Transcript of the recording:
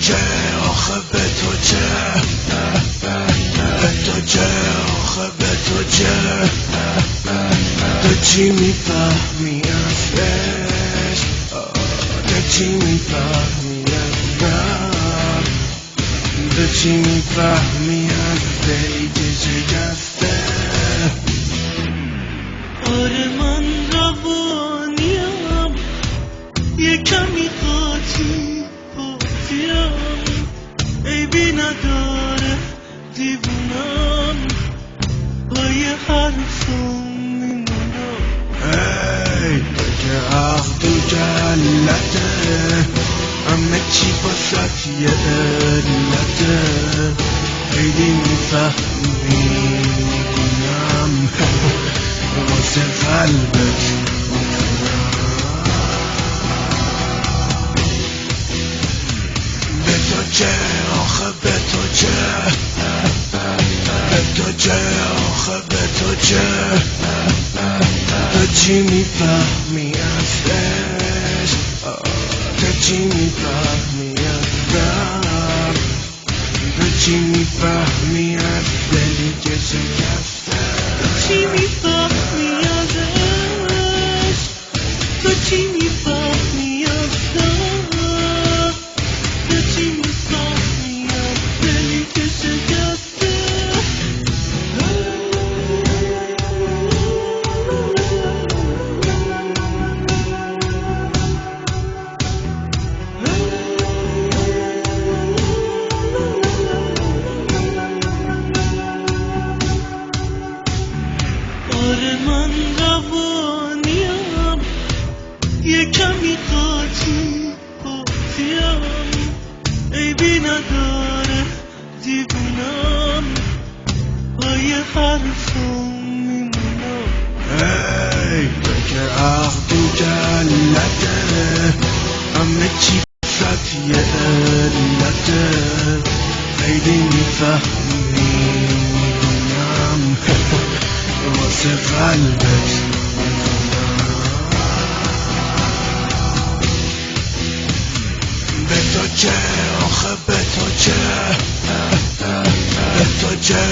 چه آخه به تو چه، به تو چه آخه به تو چه، تو چی میفهمی از عشق، تو چی میفهمی از غم، تو چی میفهمی از دلی که شکسته. آره من روانیم یه کمی قاطی قاطیم، عیبی نداره دیوونم با یه حرفم میمونم. ای تو که عقل تو جلته، همه چی باست یه علته، خیلی میفهمی میدونم واسه قلبت به تو چه آخه به تو چه، به تو چه آخه به تو چه، تو چی میفهمی از عشق، تو چی میفهمی از غم، تو چی میفهمی از دلی که شکسته. تو چی میفهمی از عشق، تو چی میفهمی از غم، تو چی میفهمی از دلی که شکسته. آره من روانیم یه کمی قاطی قاطیم، عیبی نداره دیوونم با یه حرفم میمونم. ای تو که عقل تو جلته، همه چی باست یه علته، خیلی میفهمی میدونم واسه قلبت به تو چه آخه به تو چه، به تو چه